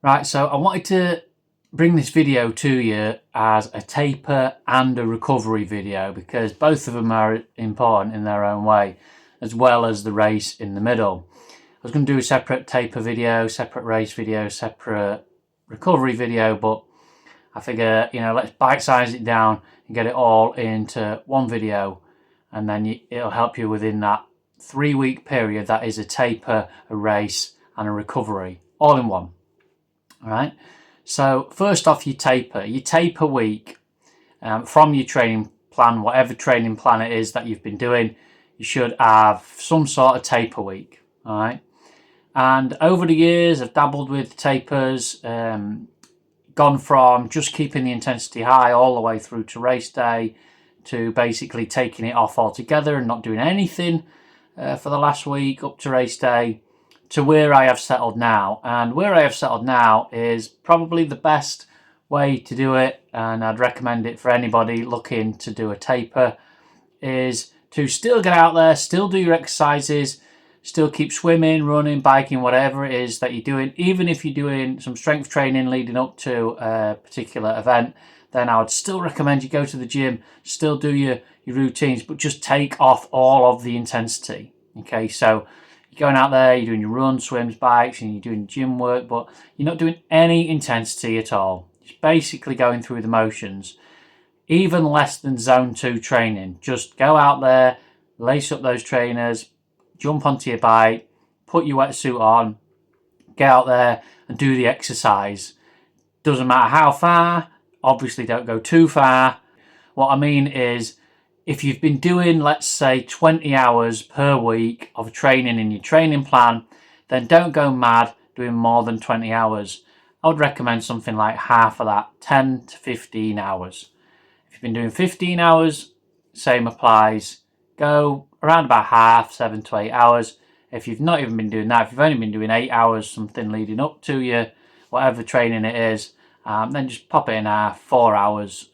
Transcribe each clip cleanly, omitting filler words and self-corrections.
Right, so I wanted to bring this video to you as a taper and a recovery video because both of them are important in their own way, as well as the race in the middle. I was going to do a separate taper video, separate race video, separate recovery video, but I figure, let's bite-size it down and get it all into one video, and then it'll help you within that 3-week period that is a taper, a race and a recovery, all in one. All right, so first off, you taper week from your training plan, whatever training plan it is that you've been doing, you should have some sort of taper week. All right, and over the years I've dabbled with tapers, gone from just keeping the intensity high all the way through to race day to basically taking it off altogether and not doing anything for the last week up to race day, to where I have settled now. And where I have settled now is probably the best way to do it, and I'd recommend it for anybody looking to do a taper, is to still get out there, still do your exercises, still keep swimming, running, biking, whatever it is that you're doing. Even if you're doing some strength training leading up to a particular event, then I would still recommend you go to the gym, still do your routines, but just take off all of the intensity. Okay, so you're going out there, you're doing your runs, swims, bikes, and you're doing gym work, but you're not doing any intensity at all. Just basically going through the motions, even less than zone 2 training. Just go out there, lace up those trainers, jump onto your bike, put your wetsuit on, get out there and do the exercise. Doesn't matter how far, obviously don't go too far. What I mean is, if you've been doing, let's say, 20 hours per week of training in your training plan, then don't go mad doing more than 20 hours. I would recommend something like half of that, 10 to 15 hours. If you've been doing 15 hours, same applies. Go around about half, 7 to 8 hours. If you've not even been doing that, if you've only been doing 8 hours, something leading up to your whatever training it is, then just pop it in half, 4 hours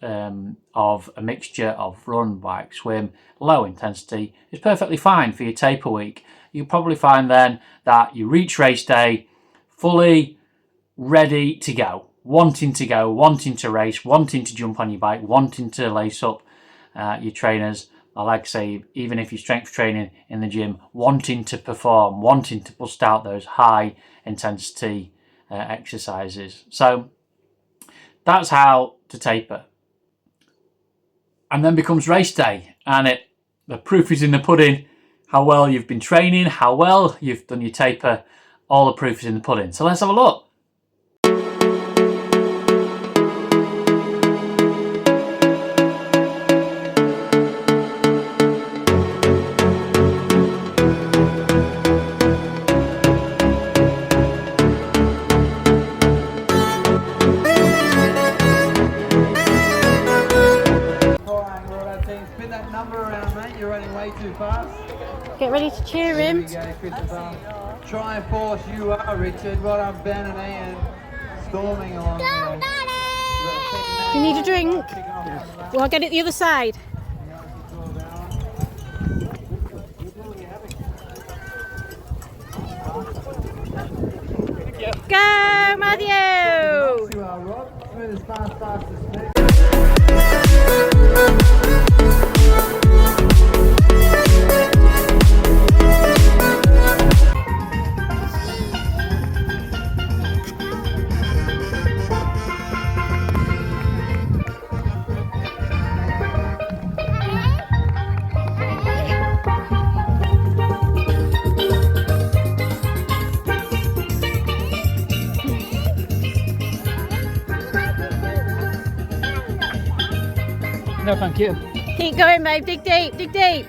of a mixture of run, bike, swim, low intensity is perfectly fine for your taper week. You'll probably find then that you reach race day fully ready to go, wanting to race, wanting to jump on your bike, wanting to lace up your trainers. Like I say, even if you're strength training in the gym, wanting to perform, wanting to bust out those high intensity exercises. So that's how to taper. And then becomes race day, and the proof is in the pudding. How well you've been training, how well you've done your taper, all the proof is in the pudding. So let's have a look. Get ready to cheer him. Try and force you up, Richard. Well done, Ben and Ian. Storming along. Go, Do you need a drink? Well, I'll get it the other side. Go, Matthew! You are, Rob. Swim as fast as speed. No, thank you. Keep going, babe. Dig deep, dig deep.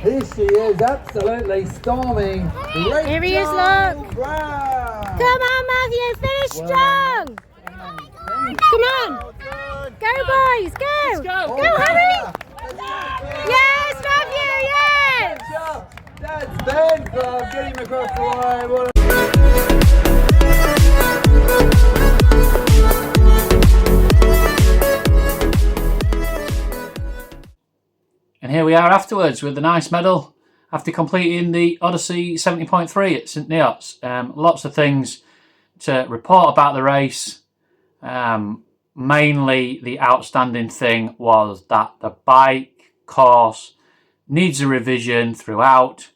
Here she is, absolutely storming. Here he is, look. Wow. Come on, Matthew, finish strong. Come on. Go, boys, go. Let's go. Go, Harry. Yes, Matthew, yes. Good job. That's Ben Club. Get him across the line. What And here we are afterwards with a nice medal after completing the Odyssey 70.3 at St Neots. Lots of things to report about the race. Mainly the outstanding thing was that the bike course needs a revision throughout.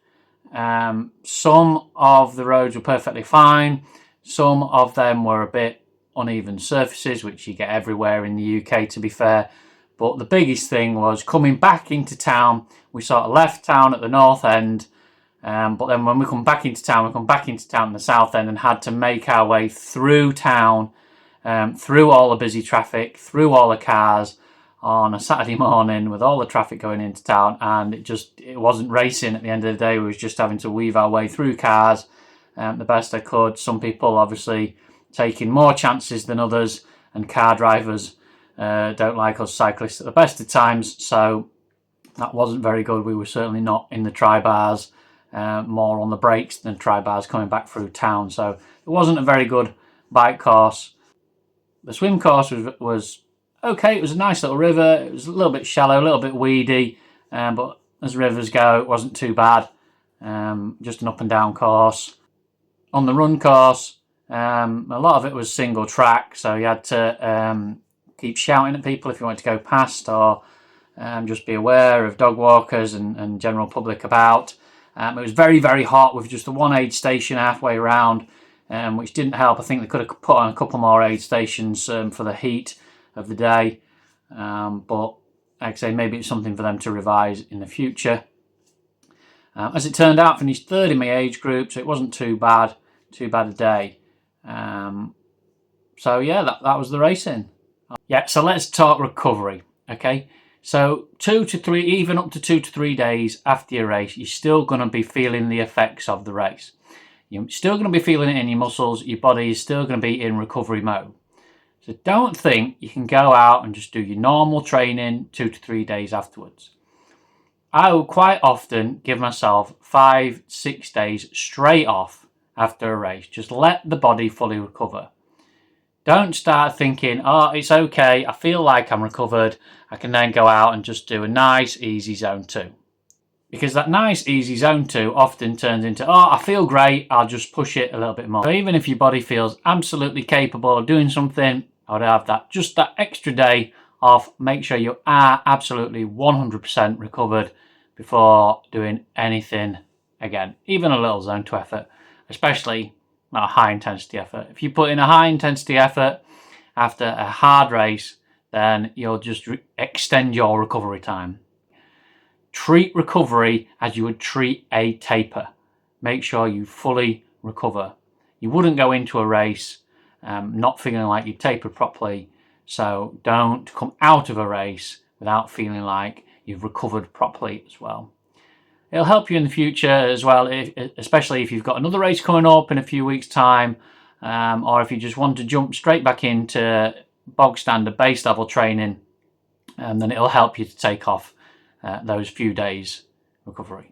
Some of the roads were perfectly fine. Some of them were a bit uneven surfaces, which you get everywhere in the UK, to be fair. But the biggest thing was coming back into town. We sort of left town at the north end, but then when we come back into town, we come back into town at the south end and had to make our way through town, through all the busy traffic, through all the cars on a Saturday morning with all the traffic going into town, and it wasn't racing at the end of the day. We was just having to weave our way through cars the best I could. Some people obviously taking more chances than others, and car drivers don't like us cyclists at the best of times, so that wasn't very good. We were certainly not in the tri-bars, more on the brakes than tri-bars coming back through town, so it wasn't a very good bike course. The swim course was okay. It was a nice little river. It was a little bit shallow, a little bit weedy, but as rivers go, it wasn't too bad. Just an up and down course. On the run course, a lot of it was single track, so you had to keep shouting at people if you wanted to go past, or just be aware of dog walkers and general public about. It was very, very hot with just the one aid station halfway around, which didn't help. I think they could have put on a couple more aid stations for the heat of the day, but like I say, maybe it's something for them to revise in the future. As it turned out, I finished third in my age group, so it wasn't too bad a day. So yeah, that was the racing. Yeah, so let's talk recovery, okay? So 2 to 3, even up to 2 to 3 days after your race, you're still going to be feeling the effects of the race. You're still going to be feeling it in your muscles. Your body is still going to be in recovery mode. So don't think you can go out and just do your normal training 2 to 3 days afterwards. I will quite often give myself 5-6 days straight off after a race. Just let the body fully recover. Don't start thinking, oh, it's okay, I feel like I'm recovered, I can then go out and just do a nice, easy zone 2. Because that nice, easy zone 2 often turns into, oh, I feel great, I'll just push it a little bit more. So even if your body feels absolutely capable of doing something, I would have just that extra day off. Make sure you are absolutely 100% recovered before doing anything again. Even a little zone 2 effort, especially not a high intensity effort. If you put in a high intensity effort after a hard race, then you'll just extend your recovery time. Treat recovery as you would treat a taper. Make sure you fully recover. You wouldn't go into a race not feeling like you tapered properly, so don't come out of a race without feeling like you've recovered properly as well. It'll help you in the future as well, especially if you've got another race coming up in a few weeks' time, or if you just want to jump straight back into bog standard base level training, then it'll help you to take off those few days recovery.